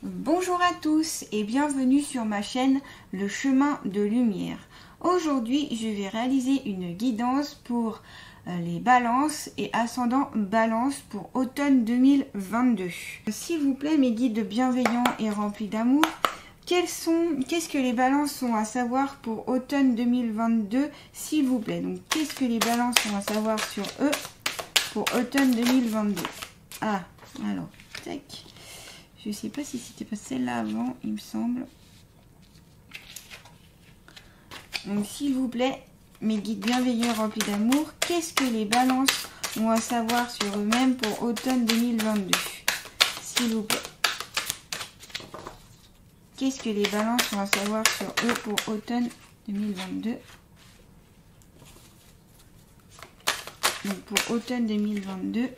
Bonjour à tous et bienvenue sur ma chaîne Le Chemin de Lumière. Aujourd'hui, je vais réaliser une guidance pour les balances et ascendant balance pour automne 2022. S'il vous plaît, mes guides bienveillants et remplis d'amour, qu'est-ce que les balances sont à savoir pour automne 2022, s'il vous plaît. Donc, qu'est-ce que les balances sont à savoir sur eux pour automne 2022? Ah, alors, tac. Je ne sais pas si c'était pas celle-là avant, il me semble. Donc, s'il vous plaît, mes guides bienveillants remplis d'amour, qu'est-ce que les balances ont à savoir sur eux-mêmes pour automne 2022? S'il vous plaît. Qu'est-ce que les balances ont à savoir sur eux pour automne 2022? Donc, pour automne 2022.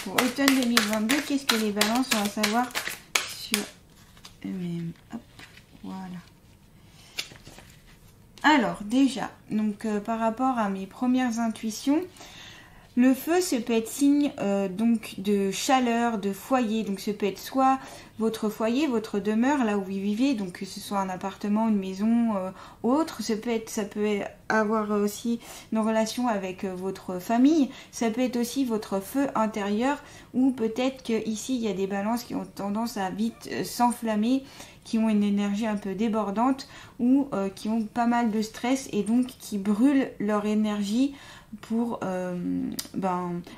Pour automne 2022, qu'est-ce que les balances ont à savoir sur eux-mêmes? Hop, voilà. Alors, déjà, donc par rapport à mes premières intuitions, le feu, ça peut être signe donc de chaleur, de foyer. Donc, ça peut être soit votre foyer, votre demeure, là où vous vivez, donc que ce soit un appartement, une maison, autre. Ça peut avoir aussi une relation avec votre famille. Ça peut être aussi votre feu intérieur, ou peut-être qu'ici, il y a des balances qui ont tendance à vite s'enflammer, qui ont une énergie un peu débordante, ou qui ont pas mal de stress et donc qui brûlent leur énergie pour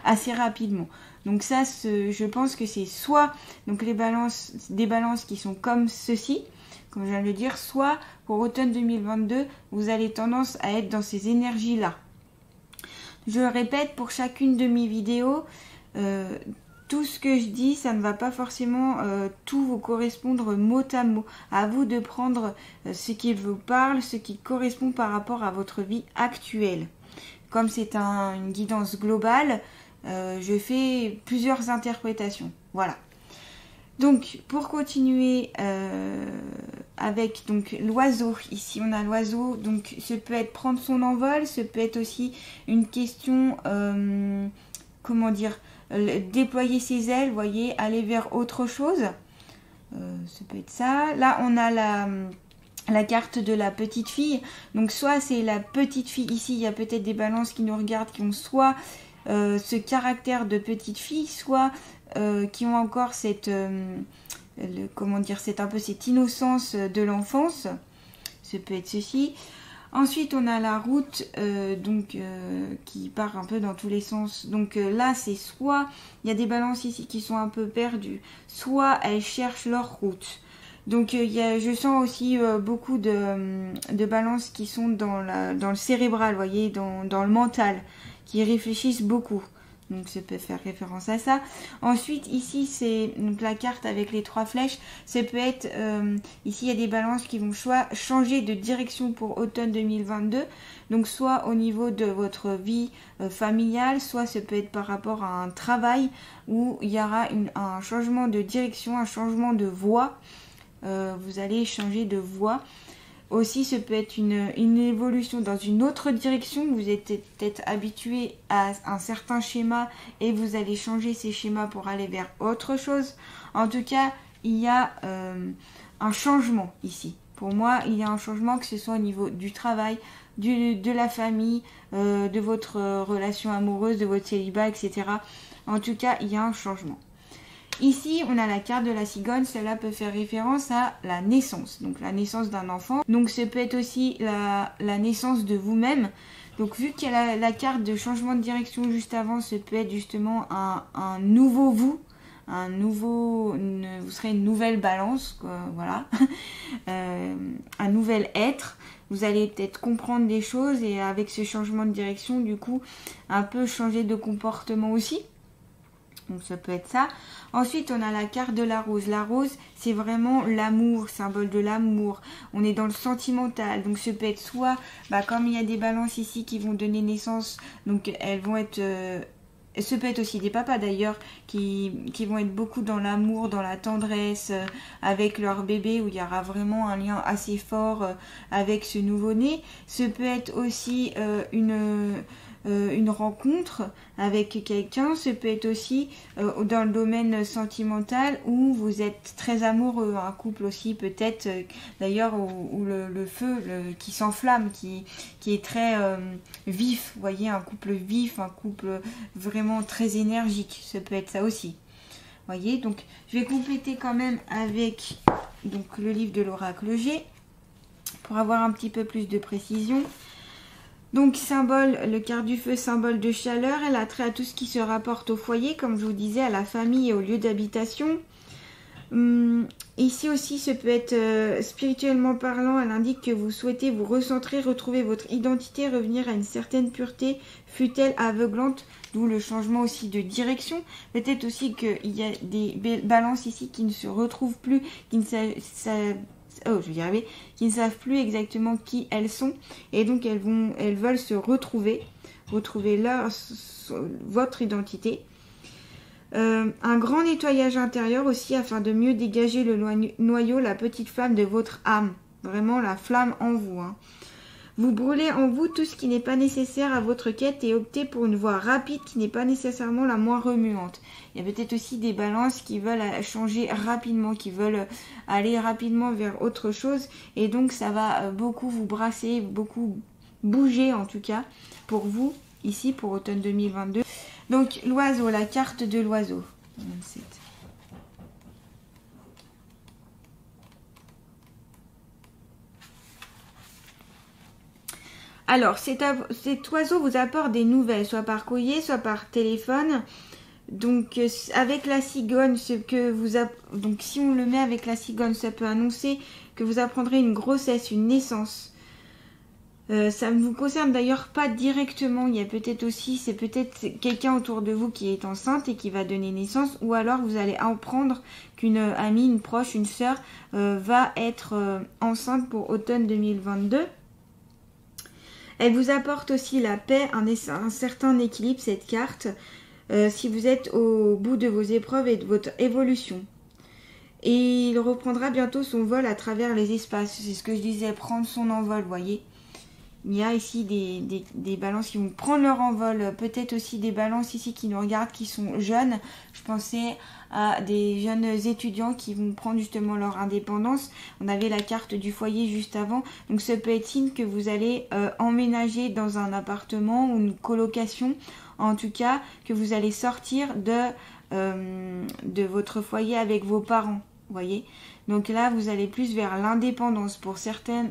assez rapidement. Donc ça, je pense que c'est soit donc des balances qui sont comme ceci, comme je viens de le dire, soit pour automne 2022, vous avez tendance à être dans ces énergies-là. Je le répète pour chacune de mes vidéos, tout ce que je dis, ça ne va pas forcément tout vous correspondre mot à mot. À vous de prendre ce qui vous parle, ce qui correspond par rapport à votre vie actuelle. Comme c'est une guidance globale, je fais plusieurs interprétations. Voilà. Donc, pour continuer avec donc l'oiseau, ici on a l'oiseau, donc ça peut être prendre son envol, ça peut être aussi une question, comment dire, déployer ses ailes, vous voyez, aller vers autre chose. Ça peut être ça. Là, on a la carte de la petite fille. Donc, soit c'est la petite fille. Ici, il y a peut-être des balances qui nous regardent, qui ont soit ce caractère de petite fille, soit qui ont encore cette, un peu cette innocence de l'enfance. Ça peut être ceci. Ensuite, on a la route qui part un peu dans tous les sens. Donc là, c'est soit il y a des balances ici qui sont un peu perdues, soit elles cherchent leur route. Donc je sens aussi beaucoup de balances qui sont dans le cérébral, vous voyez, dans le mental, qui réfléchissent beaucoup. Donc ça peut faire référence à ça. Ensuite, ici, c'est donc la carte avec les 3 flèches. Ça peut être, ici, il y a des balances qui vont changer de direction pour automne 2022. Donc soit au niveau de votre vie familiale, soit ça peut être par rapport à un travail où il y aura un changement de direction, un changement de voie. Vous allez changer de voie. Aussi, ça peut être une évolution dans une autre direction. Vous êtes peut-être habitué à un certain schéma et vous allez changer ces schémas pour aller vers autre chose. En tout cas, il y a un changement ici. Pour moi, il y a un changement, que ce soit au niveau du travail, de la famille, de votre relation amoureuse, de votre célibat, etc. En tout cas, il y a un changement. Ici, on a la carte de la cigogne. Cela peut faire référence à la naissance. Donc, la naissance d'un enfant. Donc, ça peut être aussi la naissance de vous-même. Donc, vu qu'il y a la carte de changement de direction juste avant, ça peut être justement un nouveau vous. Vous serez une nouvelle balance, quoi, voilà. Un nouvel être. Vous allez peut-être comprendre des choses et avec ce changement de direction, du coup, un peu changer de comportement aussi. Donc ça peut être ça. Ensuite, on a la carte de la rose. La rose, c'est vraiment l'amour, symbole de l'amour. On est dans le sentimental. Donc ça peut être soit, comme il y a des balances ici qui vont donner naissance, donc elles vont être... ça peut être aussi des papas d'ailleurs qui vont être beaucoup dans l'amour, dans la tendresse avec leur bébé, où il y aura vraiment un lien assez fort avec ce nouveau-né. Ça peut être aussi une rencontre avec quelqu'un. Ça peut être aussi dans le domaine sentimental où vous êtes très amoureux. Un couple aussi peut-être, d'ailleurs, où le feu qui s'enflamme, qui est très vif. Vous voyez, un couple vif, un couple vraiment très énergique. Ça peut être ça aussi. Voyez, donc je vais compléter quand même avec donc le livre de l'oracle G pour avoir un petit peu plus de précision. Donc symbole, le carte du feu, symbole de chaleur, elle a trait à tout ce qui se rapporte au foyer, comme je vous disais, à la famille et au lieu d'habitation. Ici aussi, ça peut être spirituellement parlant, elle indique que vous souhaitez vous recentrer, retrouver votre identité, revenir à une certaine pureté, fût-elle aveuglante, d'où le changement aussi de direction. Peut-être aussi qu'il y a des balances ici qui ne se retrouvent plus, qui ne savent plus exactement qui elles sont, et donc elles veulent se retrouver votre identité. Un grand nettoyage intérieur aussi afin de mieux dégager le noyau, la petite flamme de votre âme. Vraiment la flamme en vous. Vous brûlez en vous tout ce qui n'est pas nécessaire à votre quête et optez pour une voie rapide qui n'est pas nécessairement la moins remuante. Il y a peut-être aussi des balances qui veulent changer rapidement, qui veulent aller rapidement vers autre chose. Et donc ça va beaucoup vous brasser, beaucoup bouger en tout cas pour vous, ici pour automne 2022. Donc l'oiseau, la carte de l'oiseau. 27. Alors, cet oiseau vous apporte des nouvelles, soit par courrier, soit par téléphone. Donc, avec la cigogne, donc si on le met avec la cigogne, ça peut annoncer que vous apprendrez une grossesse, une naissance. Ça ne vous concerne d'ailleurs pas directement. Il y a peut-être aussi, c'est peut-être quelqu'un autour de vous qui est enceinte et qui va donner naissance, ou alors vous allez apprendre qu'une amie, une proche, une sœur va être enceinte pour automne 2022. Elle vous apporte aussi la paix, un certain équilibre, cette carte, si vous êtes au bout de vos épreuves et de votre évolution. Et il reprendra bientôt son vol à travers les espaces. C'est ce que je disais, prendre son envol, vous voyez. Il y a ici des balances qui vont prendre leur envol. Peut-être aussi des balances ici qui nous regardent, qui sont jeunes. Je pensais à des jeunes étudiants qui vont prendre justement leur indépendance. On avait la carte du foyer juste avant. Donc ça peut être signe que vous allez emménager dans un appartement ou une colocation. En tout cas, que vous allez sortir de votre foyer avec vos parents. Vous voyez. Donc là, vous allez plus vers l'indépendance pour certains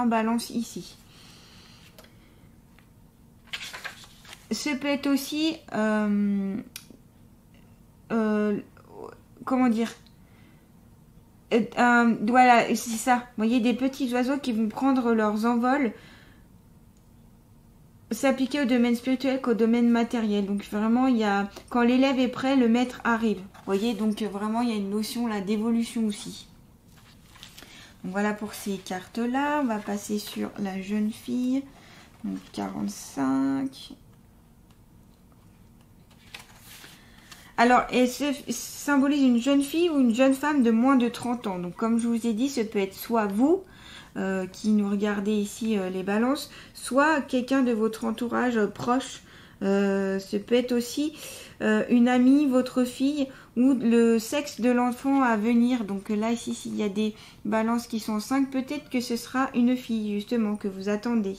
balances ici. Ce peut être aussi, comment dire, voilà, c'est ça. Vous voyez, des petits oiseaux qui vont prendre leurs envols, s'appliquer au domaine spirituel qu'au domaine matériel. Donc vraiment, il y a, quand l'élève est prêt, le maître arrive. Vous voyez, donc vraiment, il y a une notion là d'évolution aussi. Donc voilà pour ces cartes-là. On va passer sur la jeune fille. Donc 45. Alors, elle symbolise une jeune fille ou une jeune femme de moins de 30 ans. Donc, comme je vous ai dit, ce peut être soit vous, qui nous regardez ici les balances, soit quelqu'un de votre entourage proche. Ce peut être aussi une amie, votre fille, ou le sexe de l'enfant à venir. Donc là, ici, s'il y a des balances qui sont 5, peut-être que ce sera une fille, justement, que vous attendez.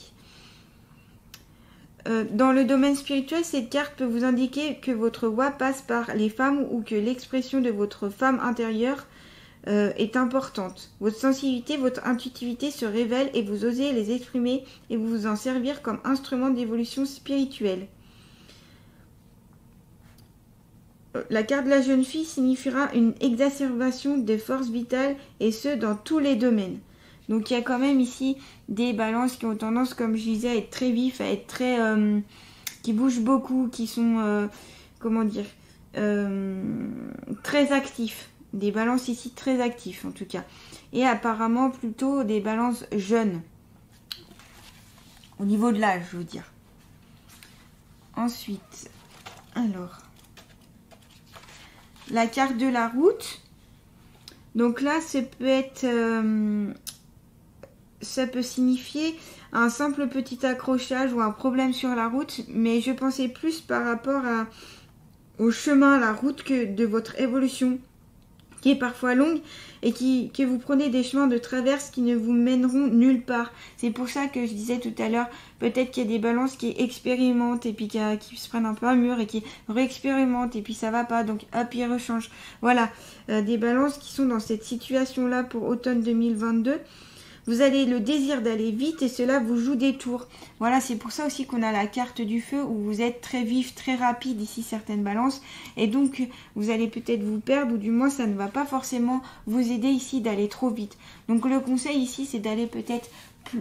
Dans le domaine spirituel, cette carte peut vous indiquer que votre voix passe par les femmes ou que l'expression de votre femme intérieure est importante. Votre sensibilité, votre intuitivité se révèlent et vous osez les exprimer et vous en servir comme instrument d'évolution spirituelle. La carte de la jeune fille signifiera une exacerbation des forces vitales et ce dans tous les domaines. Donc il y a quand même ici des balances qui ont tendance, comme je disais, à être très vifs, à être très... qui bougent beaucoup, qui sont, comment dire, très actifs. Des balances ici très actifs en tout cas. Et apparemment plutôt des balances jeunes. Au niveau de l'âge, je veux dire. Ensuite, alors, la carte de la route. Donc là, ça peut être... ça peut signifier un simple petit accrochage ou un problème sur la route, mais je pensais plus par rapport au chemin, la route que de votre évolution, qui est parfois longue et que vous prenez des chemins de traverse qui ne vous mèneront nulle part. C'est pour ça que je disais tout à l'heure, peut-être qu'il y a des balances qui expérimentent et puis qui se prennent un peu un mur et qui réexpérimentent et puis ça va pas, donc hop, ils rechangent. Voilà, des balances qui sont dans cette situation-là pour automne 2022. Vous avez le désir d'aller vite et cela vous joue des tours. Voilà, c'est pour ça aussi qu'on a la carte du feu où vous êtes très vif, très rapide ici certaines balances. Et donc, vous allez peut-être vous perdre ou du moins ça ne va pas forcément vous aider ici d'aller trop vite. Donc le conseil ici, c'est d'aller peut-être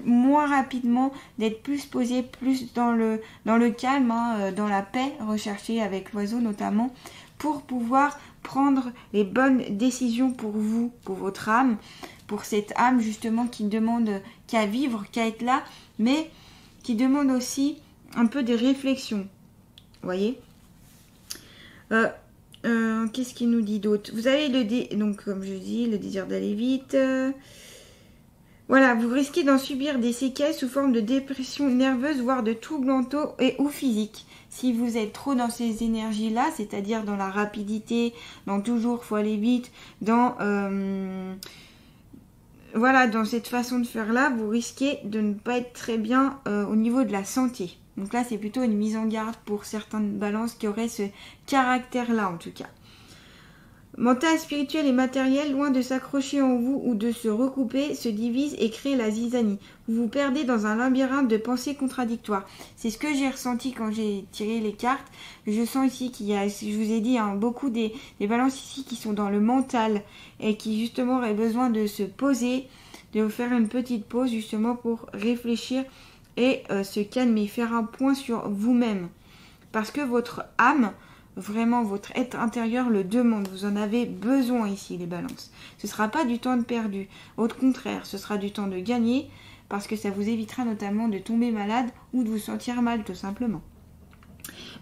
moins rapidement, d'être plus posé, plus dans le calme, hein, dans la paix recherchée avec l'oiseau notamment, pour pouvoir prendre les bonnes décisions pour vous, pour votre âme, pour cette âme justement qui ne demande qu'à vivre, qu'à être là, mais qui demande aussi un peu des réflexions. Vous voyez, qu'est-ce qu'il nous dit d'autre? Vous avez donc comme je dis, le désir d'aller vite. Voilà, vous risquez d'en subir des séquelles sous forme de dépression nerveuse, voire de troubles mentaux ou physiques. Si vous êtes trop dans ces énergies-là, c'est-à-dire dans la rapidité, dans toujours faut aller vite, dans cette façon de faire là, vous risquez de ne pas être très bien au niveau de la santé. Donc là, c'est plutôt une mise en garde pour certaines balances qui auraient ce caractère-là en tout cas. Mental, spirituel et matériel, loin de s'accrocher en vous ou de se recouper, se divisent et créent la zizanie. Vous vous perdez dans un labyrinthe de pensées contradictoires. C'est ce que j'ai ressenti quand j'ai tiré les cartes. Je sens ici qu'il y a, je vous ai dit, beaucoup des balances ici qui sont dans le mental et qui justement auraient besoin de se poser, de faire une petite pause justement pour réfléchir et se calmer, faire un point sur vous-même. Parce que votre âme, vraiment, votre être intérieur le demande. Vous en avez besoin ici, les balances. Ce ne sera pas du temps de perdu. Au contraire, ce sera du temps de gagner parce que ça vous évitera notamment de tomber malade ou de vous sentir mal, tout simplement.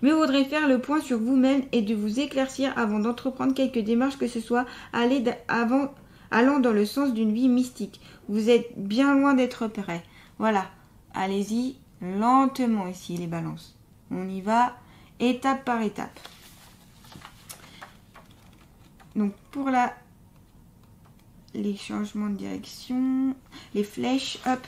Mais vous voudrez faire le point sur vous-même et de vous éclaircir avant d'entreprendre quelques démarches, que ce soit allant dans le sens d'une vie mystique. Vous êtes bien loin d'être prêt. Voilà. Allez-y lentement ici, les balances. On y va étape par étape. Donc pour les changements de direction, les flèches, hop.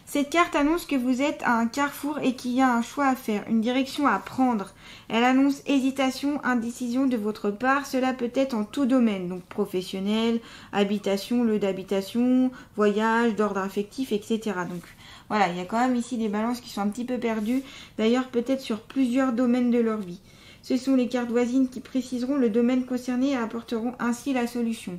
Cette carte annonce que vous êtes à un carrefour et qu'il y a un choix à faire, une direction à prendre. Elle annonce hésitation, indécision de votre part. Cela peut être en tout domaine, donc professionnel, habitation, lieu d'habitation, voyage, d'ordre affectif, etc. Donc voilà, il y a quand même ici des balances qui sont un petit peu perdues. D'ailleurs, peut-être sur plusieurs domaines de leur vie. Ce sont les cartes voisines qui préciseront le domaine concerné et apporteront ainsi la solution.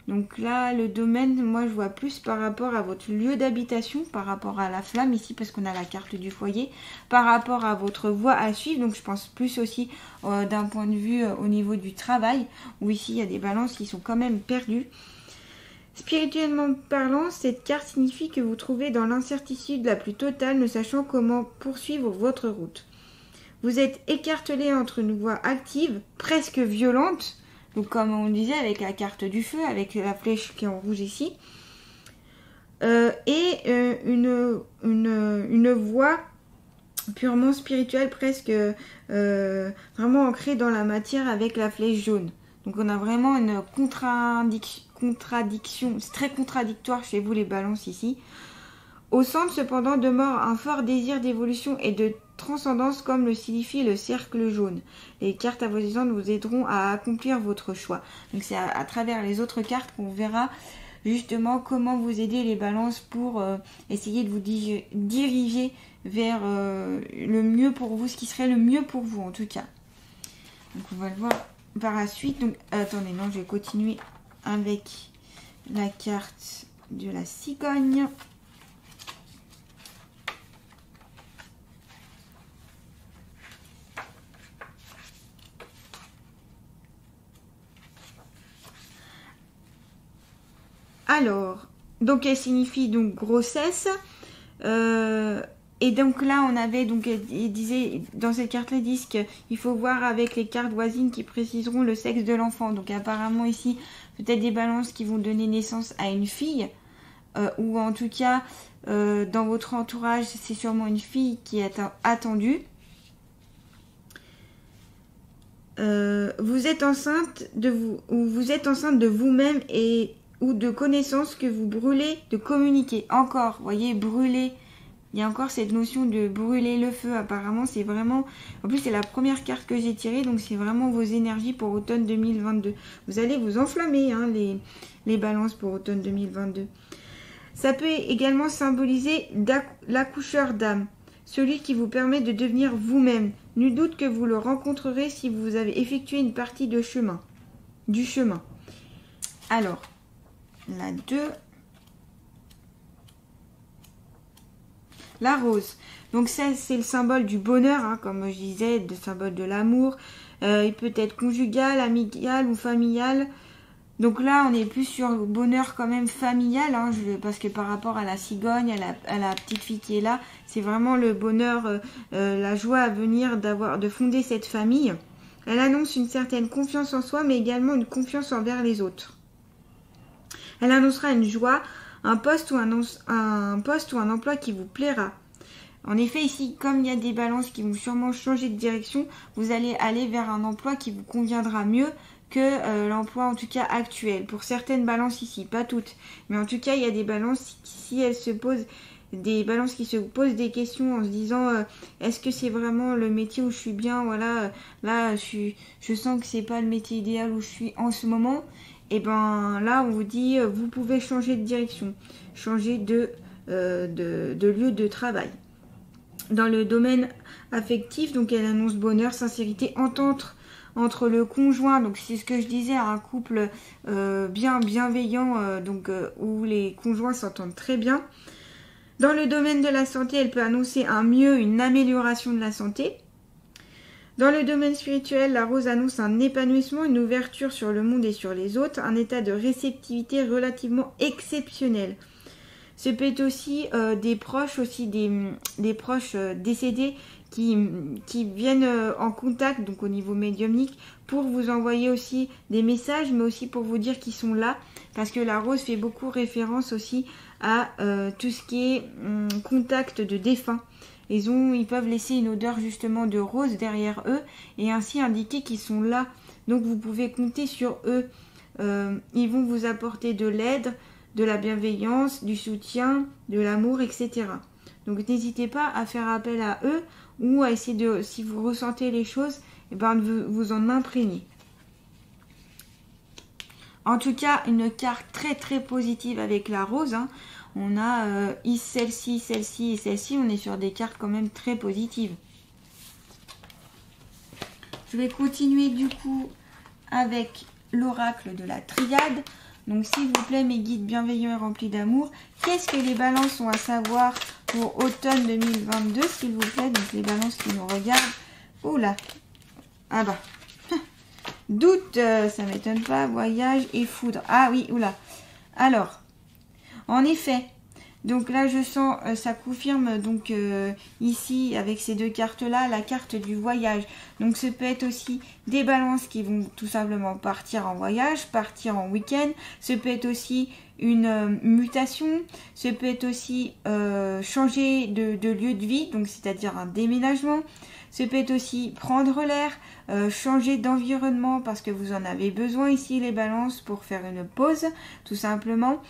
Donc là, le domaine, moi je vois plus par rapport à votre lieu d'habitation, par rapport à la flamme ici, parce qu'on a la carte du foyer, par rapport à votre voie à suivre. Donc je pense plus aussi d'un point de vue au niveau du travail, où ici il y a des balances qui sont quand même perdues. Spirituellement parlant, cette carte signifie que vous trouvez dans l'incertitude la plus totale, ne sachant comment poursuivre votre route. Vous êtes écartelé entre une voie active, presque violente, donc comme on disait avec la carte du feu, avec la flèche qui est en rouge ici, et une voie purement spirituelle, presque vraiment ancrée dans la matière avec la flèche jaune. Donc on a vraiment une contradiction, c'est très contradictoire chez vous les balances ici. Au centre cependant demeure un fort désir d'évolution et de transcendance comme le signifie le cercle jaune. Les cartes avoisinantes vous aideront à accomplir votre choix. Donc c'est à travers les autres cartes qu'on verra justement comment vous aider les balances pour essayer de vous diriger vers le mieux pour vous, ce qui serait le mieux pour vous en tout cas. Donc on va le voir par la suite. Donc attendez, non, je vais continuer avec la carte de la cigogne. Alors, donc elle signifie donc grossesse. Et donc là, on avait, donc il disait, dans cette carte-là, ils disent qu'il faut voir avec les cartes voisines qui préciseront le sexe de l'enfant. Donc apparemment ici, peut-être des balances qui vont donner naissance à une fille. ou en tout cas dans votre entourage, c'est sûrement une fille qui est attendue. Vous êtes enceinte de vous, ou vous êtes enceinte de vous-même et ou de connaissances que vous brûlez de communiquer. Encore, vous voyez, brûler. Il y a encore cette notion de brûler le feu. Apparemment, c'est vraiment... En plus, c'est la première carte que j'ai tirée. Donc, c'est vraiment vos énergies pour automne 2022. Vous allez vous enflammer, hein, les balances pour automne 2022. Ça peut également symboliser l'accoucheur d'âme. Celui qui vous permet de devenir vous-même. Nul doute que vous le rencontrerez si vous avez effectué une partie du chemin. Alors, la 2... La rose. Donc ça, c'est le symbole du bonheur, hein, comme je disais, le symbole de l'amour. Il peut être conjugal, amical ou familial. Donc là, on est plus sur le bonheur quand même familial, hein, parce que par rapport à la cigogne, à la petite fille qui est là, c'est vraiment le bonheur, la joie à venir de fonder cette famille. Elle annonce une certaine confiance en soi, mais également une confiance envers les autres. Elle annoncera une joie, un poste ou un emploi qui vous plaira. En effet, ici, comme il y a des balances qui vont sûrement changer de direction, vous allez aller vers un emploi qui vous conviendra mieux que l'emploi en tout cas actuel. Pour certaines balances ici, pas toutes. Mais en tout cas, il y a des balances si elles se posent, des balances qui se posent des questions en se disant est-ce que c'est vraiment le métier où je suis bien, voilà, là je sens que c'est pas le métier idéal où je suis en ce moment. Et ben là, on vous dit, vous pouvez changer de direction, changer de lieu de travail. Dans le domaine affectif, donc elle annonce bonheur, sincérité, entente entre le conjoint. Donc c'est ce que je disais, un couple bienveillant, où les conjoints s'entendent très bien. Dans le domaine de la santé, elle peut annoncer un mieux, une amélioration de la santé. Dans le domaine spirituel, la rose annonce un épanouissement, une ouverture sur le monde et sur les autres, un état de réceptivité relativement exceptionnel. Ce peut être aussi des proches, des proches décédés qui viennent en contact, donc au niveau médiumnique, pour vous envoyer aussi des messages, mais aussi pour vous dire qu'ils sont là, parce que la rose fait beaucoup référence aussi à tout ce qui est contact de défunts. Ils peuvent laisser une odeur justement de rose derrière eux et ainsi indiquer qu'ils sont là. Donc vous pouvez compter sur eux. Ils vont vous apporter de l'aide, de la bienveillance, du soutien, de l'amour, etc. Donc n'hésitez pas à faire appel à eux ou à essayer de, si vous ressentez les choses, de vous en imprégner. En tout cas, une carte très très positive avec la rose, hein. On a celle-ci, celle-ci et celle-ci. On est sur des cartes quand même très positives. Je vais continuer du coup avec l'oracle de la triade. Donc s'il vous plaît, mes guides bienveillants et remplis d'amour, qu'est-ce que les balances ont à savoir pour automne 2022, s'il vous plaît? Donc les balances qui nous regardent. Oula. Ah bah. Doute, ça m'étonne pas. Voyage et foudre. Ah oui, oula. Alors. En effet, donc là je sens, ça confirme donc ici avec ces deux cartes-là, la carte du voyage. Donc ce peut être aussi des balances qui vont tout simplement partir en voyage, partir en week-end. Ce peut être aussi une mutation. Ce peut être aussi changer de lieu de vie, donc c'est-à-dire un déménagement. Ce peut être aussi prendre l'air, changer d'environnement parce que vous en avez besoin ici les balances pour faire une pause tout simplement.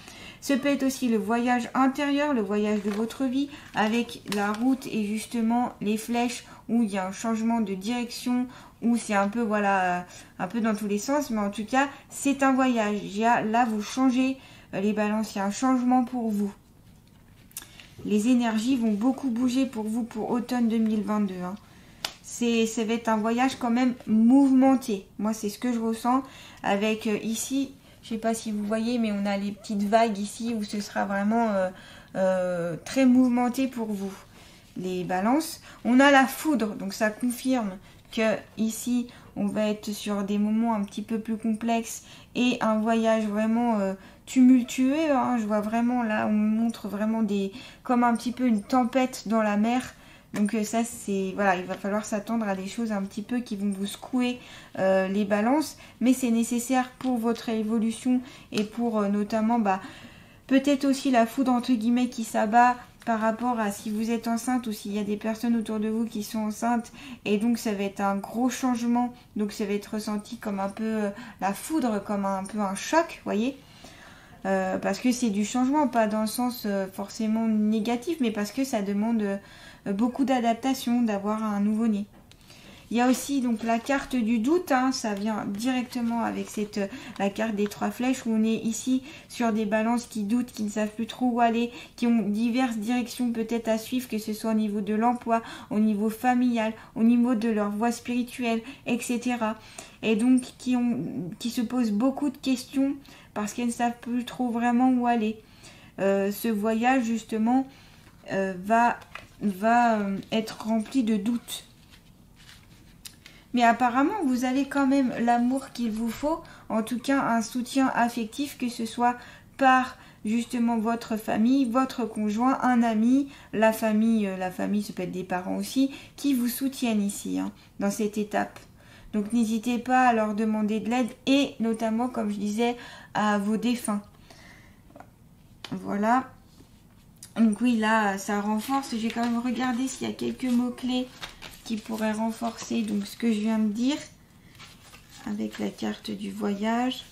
Ce peut être aussi le voyage intérieur, le voyage de votre vie avec la route et justement les flèches où il y a un changement de direction, où c'est un peu voilà un peu dans tous les sens, mais en tout cas c'est un voyage. Là vous changez les balances, il y a un changement pour vous. Les énergies vont beaucoup bouger pour vous pour automne 2022. Hein. Ça va être un voyage quand même mouvementé. Moi c'est ce que je ressens avec ici. Je ne sais pas si vous voyez, mais on a les petites vagues ici où ce sera vraiment très mouvementé pour vous. Les balances. On a la foudre, donc ça confirme que ici, on va être sur des moments un petit peu plus complexes et un voyage vraiment tumultueux. Hein. Je vois vraiment là, on me montre vraiment comme un petit peu une tempête dans la mer. Donc ça c'est, voilà, il va falloir s'attendre à des choses un petit peu qui vont vous secouer les balances. Mais c'est nécessaire pour votre évolution et pour notamment, Peut-être aussi la foudre entre guillemets qui s'abat par rapport à si vous êtes enceinte ou s'il y a des personnes autour de vous qui sont enceintes, et donc ça va être un gros changement, donc ça va être ressenti comme un peu la foudre, comme un peu un choc, voyez. Parce que c'est du changement, pas dans le sens forcément négatif, mais parce que ça demande beaucoup d'adaptation d'avoir un nouveau-né. Il y a aussi donc la carte du doute, hein, ça vient directement avec la carte des 3 flèches où on est ici sur des balances qui doutent, qui ne savent plus trop où aller, qui ont diverses directions peut-être à suivre, que ce soit au niveau de l'emploi, au niveau familial, au niveau de leur voie spirituelle, etc. Et donc qui se posent beaucoup de questions parce qu'elles ne savent plus trop vraiment où aller. Ce voyage justement va être rempli de doutes. Mais apparemment, vous avez quand même l'amour qu'il vous faut, en tout cas un soutien affectif, que ce soit par justement votre famille, votre conjoint, un ami, la famille, ça peut être des parents aussi, qui vous soutiennent ici, hein, dans cette étape. Donc n'hésitez pas à leur demander de l'aide et notamment, comme je disais, à vos défunts. Voilà. Donc oui, là, ça renforce. J'ai quand même regardé s'il y a quelques mots-clés qui pourrait renforcer donc ce que je viens de dire avec la carte du voyage.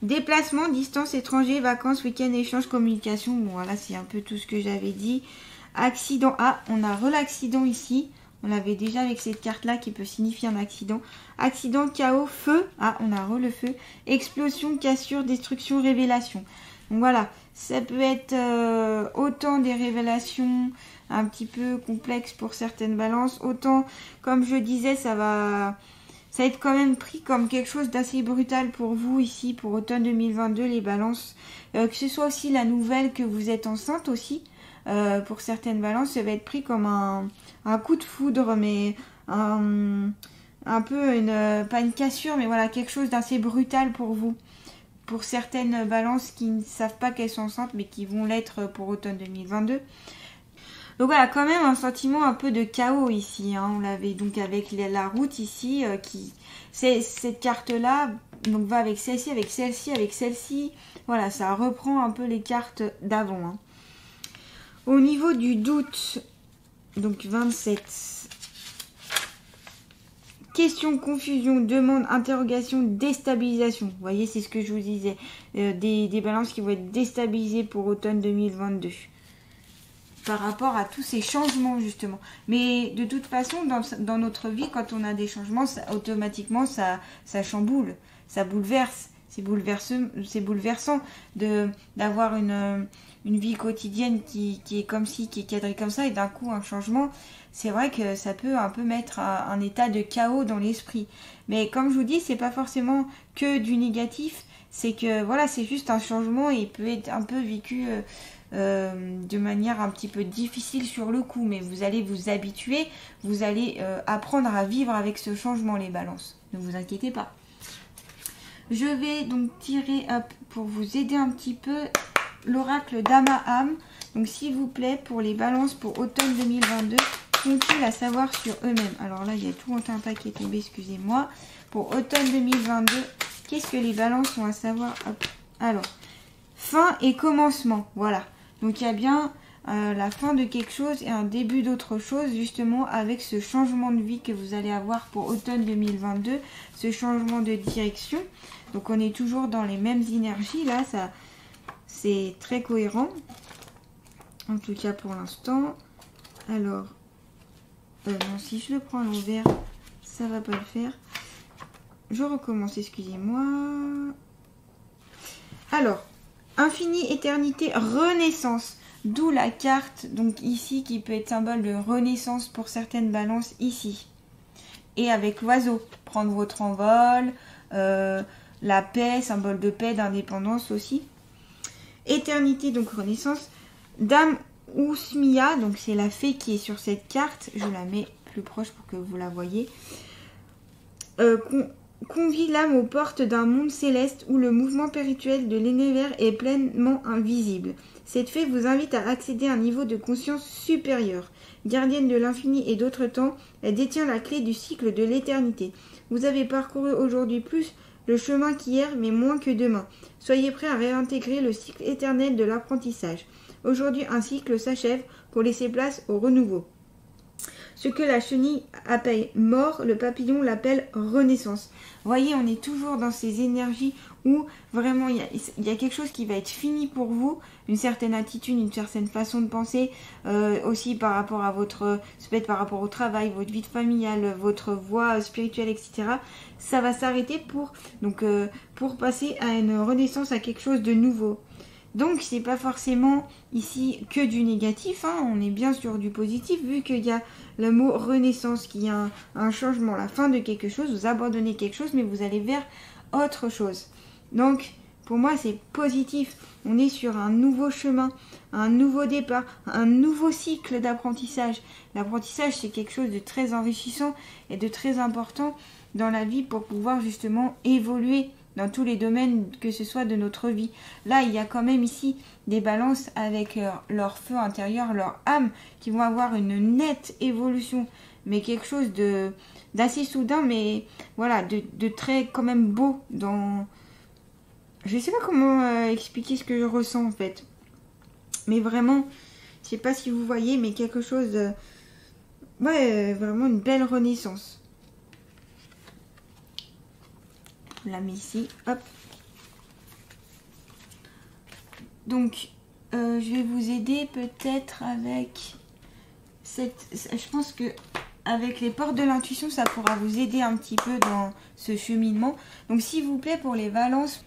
Déplacement, distance, étranger, vacances, week-end, échange, communication. Bon, voilà, c'est un peu tout ce que j'avais dit. Accident. Ah, on a l'accident ici. On l'avait déjà avec cette carte-là qui peut signifier un accident. Accident, chaos, feu. Ah, on a le feu. Explosion, cassure, destruction, révélation. Donc voilà, ça peut être autant des révélations un petit peu complexes pour certaines balances. Autant, comme je disais, ça va être quand même pris comme quelque chose d'assez brutal pour vous ici, pour automne 2022, les balances. Que ce soit aussi la nouvelle que vous êtes enceinte aussi. Pour certaines balances, ça va être pris comme un coup de foudre, mais un peu pas une cassure, mais voilà, quelque chose d'assez brutal pour vous. Pour certaines balances qui ne savent pas qu'elles sont enceintes, mais qui vont l'être pour automne 2022. Donc voilà, quand même un sentiment un peu de chaos ici. Hein. On l'avait donc avec la route ici, cette carte-là donc va avec celle-ci, avec celle-ci, avec celle-ci. Voilà, ça reprend un peu les cartes d'avant. Hein. Au niveau du doute, donc 27. Question, confusion, demande, interrogation, déstabilisation. Vous voyez, c'est ce que je vous disais. Des balances qui vont être déstabilisées pour automne 2022. Par rapport à tous ces changements, justement. Mais de toute façon, dans notre vie, quand on a des changements, automatiquement, ça chamboule. Ça bouleverse. C'est bouleversant d'avoir une vie quotidienne qui est comme ci, qui est cadrée comme ça, et d'un coup, un changement. C'est vrai que ça peut un peu mettre un état de chaos dans l'esprit. Mais comme je vous dis, c'est pas forcément que du négatif. C'est que voilà, c'est juste un changement et il peut être un peu vécu de manière un petit peu difficile sur le coup. Mais vous allez vous habituer, vous allez apprendre à vivre avec ce changement, les balances. Ne vous inquiétez pas. Je vais donc tirer pour vous aider un petit peu l'oracle d'Ama-Am. Donc s'il vous plaît, pour les balances pour automne 2022, qu'ont-ils à savoir sur eux-mêmes? Alors là, il y a tout un tas qui est tombé, excusez-moi. Pour automne 2022, qu'est-ce que les balances ont à savoir? Hop. Alors, fin et commencement, voilà. Donc il y a bien la fin de quelque chose et un début d'autre chose, justement avec ce changement de vie que vous allez avoir pour automne 2022, ce changement de direction. Donc on est toujours dans les mêmes énergies, là, ça c'est très cohérent. En tout cas pour l'instant. Alors, non, si je le prends à l'envers, ça va pas le faire. Je recommence, excusez-moi. Alors, infini, éternité, renaissance. D'où la carte, donc ici, qui peut être symbole de renaissance pour certaines balances ici. Et avec l'oiseau, prendre votre envol, la paix, symbole de paix, d'indépendance aussi. Éternité, donc renaissance. Dame Ousmia, donc c'est la fée qui est sur cette carte. Je la mets plus proche pour que vous la voyez. Convie l'âme aux portes d'un monde céleste où le mouvement spirituel de l'univers est pleinement invisible. Cette fée vous invite à accéder à un niveau de conscience supérieur. Gardienne de l'infini et d'autres temps, elle détient la clé du cycle de l'éternité. Vous avez parcouru aujourd'hui plus le chemin qu'hier, mais moins que demain. Soyez prêts à réintégrer le cycle éternel de l'apprentissage. Aujourd'hui, un cycle s'achève pour laisser place au renouveau. Ce que la chenille appelle mort, le papillon l'appelle renaissance. Voyez, on est toujours dans ces énergies où vraiment il y a quelque chose qui va être fini pour vous, une certaine attitude, une certaine façon de penser, aussi par rapport à votre, ça peut être par rapport au travail, votre vie familiale, votre voie spirituelle, etc. Ça va s'arrêter pour passer à une renaissance, à quelque chose de nouveau. Donc c'est pas forcément ici que du négatif, hein. On est bien sur du positif vu qu'il y a le mot renaissance, qui a un changement, la fin de quelque chose, vous abandonnez quelque chose mais vous allez vers autre chose. Donc pour moi c'est positif, on est sur un nouveau chemin, un nouveau départ, un nouveau cycle d'apprentissage. L'apprentissage c'est quelque chose de très enrichissant et de très important dans la vie pour pouvoir justement évoluer dans tous les domaines, que ce soit de notre vie. Là, il y a quand même ici des balances avec leur feu intérieur, leur âme, qui vont avoir une nette évolution, mais quelque chose d'assez soudain, mais voilà, de très quand même beau dans... Je sais pas comment expliquer ce que je ressens en fait. Mais vraiment, je sais pas si vous voyez, mais quelque chose... ouais, vraiment une belle renaissance. Je la mets ici, hop. Donc, je vais vous aider peut-être avec je pense que avec les portes de l'intuition, ça pourra vous aider un petit peu dans ce cheminement. Donc, s'il vous plaît, pour les balances.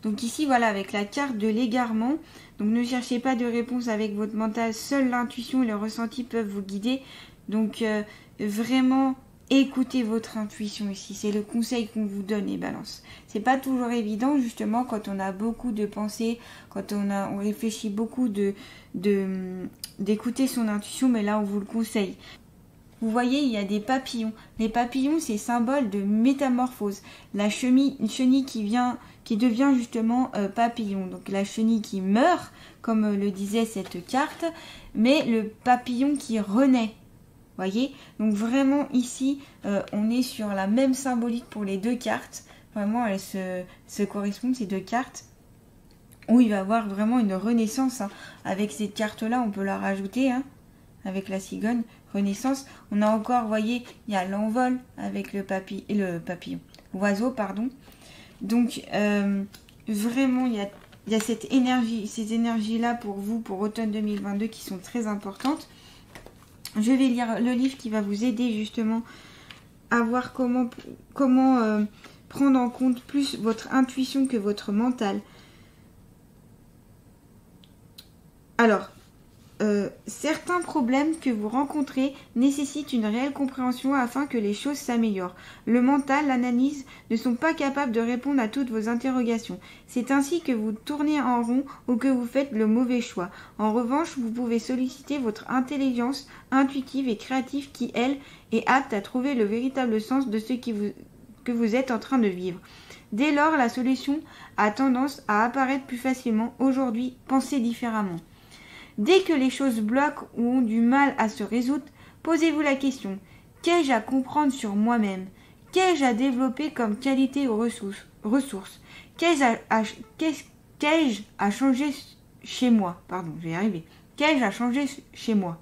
Donc ici, voilà, avec la carte de l'égarement. Donc, ne cherchez pas de réponse avec votre mental. Seule l'intuition et le ressenti peuvent vous guider. Donc, vraiment... écoutez votre intuition ici, c'est le conseil qu'on vous donne les balances. C'est pas toujours évident justement quand on a beaucoup de pensées, quand on réfléchit beaucoup d'écouter son intuition, mais là on vous le conseille. Vous voyez, il y a des papillons. Les papillons, c'est symbole de métamorphose. La chenille qui devient justement papillon. Donc la chenille qui meurt, comme le disait cette carte, mais le papillon qui renaît. Voyez, donc vraiment ici, on est sur la même symbolique pour les deux cartes. Vraiment, elles se correspondent, ces deux cartes. Où il va y avoir vraiment une renaissance. Hein. Avec cette carte-là, on peut la rajouter. Hein, avec la cigogne, renaissance. On a encore, vous voyez, il y a l'envol avec le papillon. L'oiseau, pardon. Donc, vraiment, il y a cette énergie, ces énergies-là pour vous, pour automne 2022, qui sont très importantes. Je vais lire le livre qui va vous aider justement à voir comment prendre en compte plus votre intuition que votre mental. Alors, certains problèmes que vous rencontrez nécessitent une réelle compréhension afin que les choses s'améliorent. Le mental, l'analyse ne sont pas capables de répondre à toutes vos interrogations. C'est ainsi que vous tournez en rond ou que vous faites le mauvais choix. En revanche, vous pouvez solliciter votre intelligence intuitive et créative qui, elle, est apte à trouver le véritable sens de ce que vous êtes en train de vivre. Dès lors, la solution a tendance à apparaître plus facilement. Aujourd'hui, pensez différemment. Dès que les choses bloquent ou ont du mal à se résoudre, posez-vous la question: qu'ai-je à comprendre sur moi-même? Qu'ai-je à développer comme qualité ou ressources? Qu'ai-je à changer chez moi? Pardon, je vais y arriver. Qu'ai-je à changer chez moi?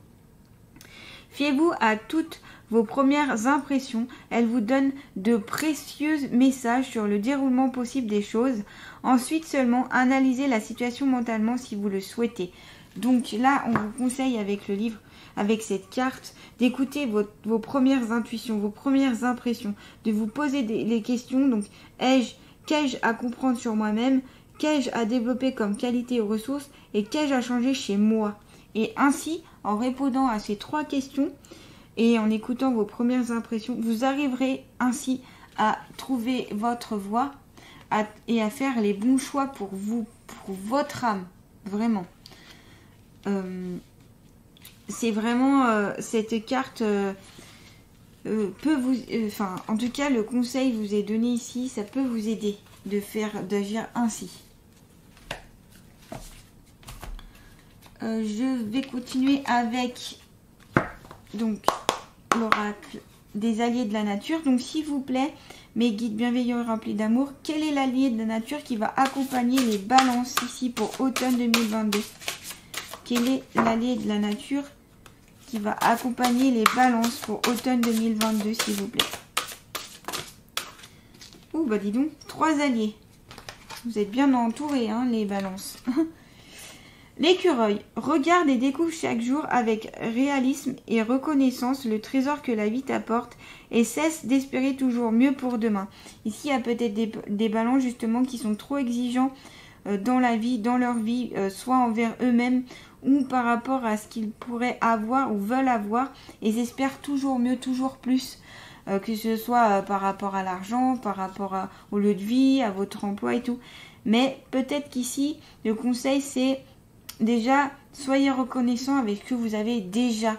Fiez-vous à toutes vos premières impressions. Elles vous donnent de précieux messages sur le déroulement possible des choses. Ensuite seulement, analysez la situation mentalement si vous le souhaitez. Donc là, on vous conseille avec le livre, avec cette carte, d'écouter vos premières intuitions, vos premières impressions, de vous poser les questions. Donc, qu'ai-je à comprendre sur moi-même? Qu'ai-je à développer comme qualité ou ressources? Et qu'ai-je à changer chez moi? Et ainsi, en répondant à ces trois questions et en écoutant vos premières impressions, vous arriverez ainsi à trouver votre voie et à faire les bons choix pour vous, pour votre âme, vraiment. C'est vraiment cette carte peut vous, en tout cas le conseil vous est donné ici, ça peut vous aider d'agir ainsi. je vais continuer avec donc l'oracle des alliés de la nature. Donc s'il vous plaît, mes guides bienveillants et remplis d'amour, quel est l'allié de la nature qui va accompagner les balances ici pour automne 2022? Quel est l'allié de la nature qui va accompagner les balances pour automne 2022, s'il vous plaît? Ouh, bah dis donc, 3 alliés. Vous êtes bien entourés, hein, les balances. L'écureuil, regarde et découvre chaque jour avec réalisme et reconnaissance le trésor que la vie t'apporte et cesse d'espérer toujours mieux pour demain. Ici, il y a peut-être des balances justement qui sont trop exigeants dans la vie, dans leur vie, soit envers eux-mêmes ou par rapport à ce qu'ils pourraient avoir ou veulent avoir, et ils espèrent toujours mieux, toujours plus, que ce soit par rapport à l'argent, par rapport au lieu de vie, à votre emploi et tout. Mais peut-être qu'ici, le conseil c'est déjà, soyez reconnaissant avec ce que vous avez déjà,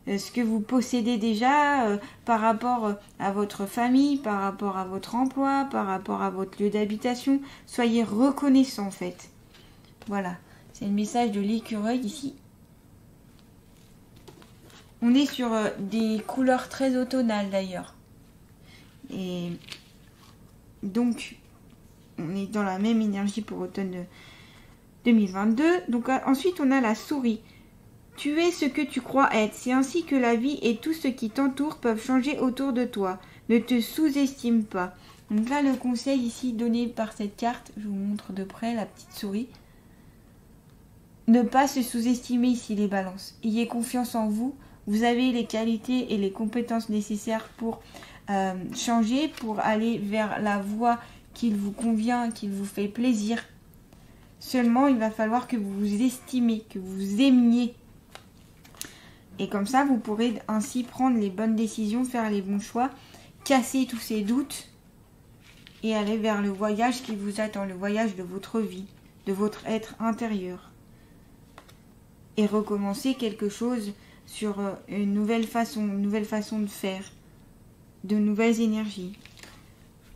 ce que vous possédez déjà par rapport à votre famille, par rapport à votre emploi, par rapport à votre lieu d'habitation. Soyez reconnaissant en fait. Voilà, c'est le message de l'écureuil ici. On est sur des couleurs très automnales d'ailleurs. Et donc, on est dans la même énergie pour automne 2022. Donc ensuite, on a la souris. Tu es ce que tu crois être. C'est ainsi que la vie et tout ce qui t'entoure peuvent changer autour de toi. Ne te sous-estime pas. Donc là, le conseil ici donné par cette carte, je vous montre de près la petite souris. Ne pas se sous-estimer ici les balances. Ayez confiance en vous. Vous avez les qualités et les compétences nécessaires pour changer, pour aller vers la voie qu'il vous convient, qu'il vous fait plaisir. Seulement, il va falloir que vous vous estimez, que vous vous aimiez. Et comme ça, vous pourrez ainsi prendre les bonnes décisions, faire les bons choix, casser tous ces doutes et aller vers le voyage qui vous attend, le voyage de votre vie, de votre être intérieur. Et recommencer quelque chose sur une nouvelle façon de faire, de nouvelles énergies.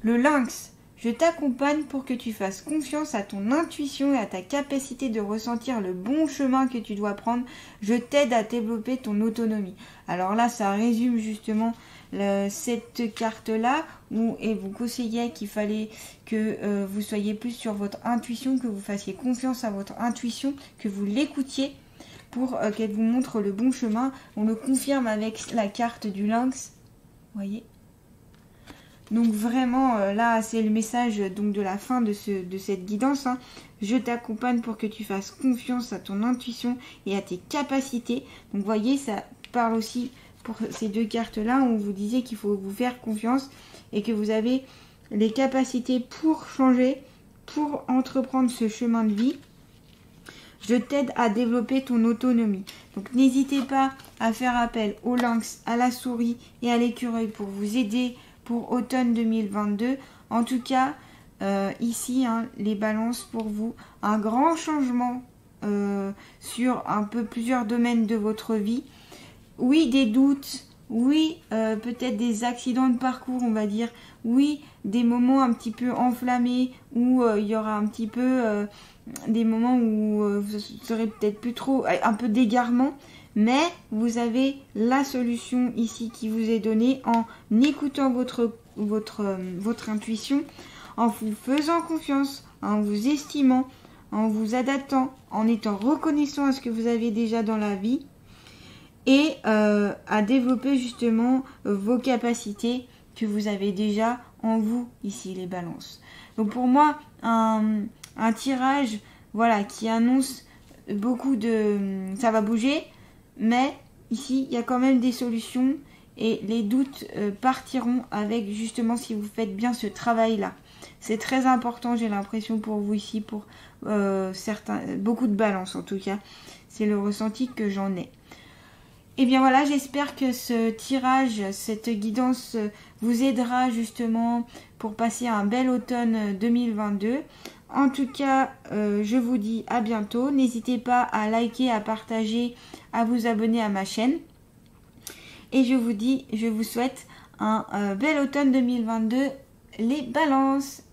Le lynx. Je t'accompagne pour que tu fasses confiance à ton intuition et à ta capacité de ressentir le bon chemin que tu dois prendre. Je t'aide à développer ton autonomie. Alors là, ça résume justement cette carte-là et vous conseillait qu'il fallait que vous soyez plus sur votre intuition, que vous fassiez confiance à votre intuition, que vous l'écoutiez pour qu'elle vous montre le bon chemin. On le confirme avec la carte du lynx. Vous voyez ? Donc vraiment, là, c'est le message donc, de la fin de cette guidance. Hein. Je t'accompagne pour que tu fasses confiance à ton intuition et à tes capacités. Donc vous voyez, ça parle aussi pour ces deux cartes-là. On vous disait qu'il faut vous faire confiance et que vous avez les capacités pour changer, pour entreprendre ce chemin de vie. Je t'aide à développer ton autonomie. Donc n'hésitez pas à faire appel au lynx, à la souris et à l'écureuil pour vous aider pour automne 2022. En tout cas, ici, hein, les balances pour vous, un grand changement sur un peu plusieurs domaines de votre vie. Oui, des doutes, oui, peut-être des accidents de parcours, on va dire. Oui, des moments un petit peu enflammés où il y aura un petit peu des moments où vous serez peut-être plus trop, un peu d'égarement. Mais vous avez la solution ici qui vous est donnée en écoutant votre intuition, en vous faisant confiance, en vous estimant, en vous adaptant, en étant reconnaissant à ce que vous avez déjà dans la vie et à développer justement vos capacités que vous avez déjà en vous ici les balances. Donc pour moi, un tirage voilà, qui annonce beaucoup de... ça va bouger. Mais ici, il y a quand même des solutions et les doutes partiront avec justement si vous faites bien ce travail-là. C'est très important, j'ai l'impression pour vous ici, pour beaucoup de balance en tout cas. C'est le ressenti que j'en ai. Et bien voilà, j'espère que ce tirage, cette guidance vous aidera justement pour passer un bel automne 2022. En tout cas, je vous dis à bientôt. N'hésitez pas à liker, à partager, à vous abonner à ma chaîne. Et je vous souhaite un bel automne 2022, les balances.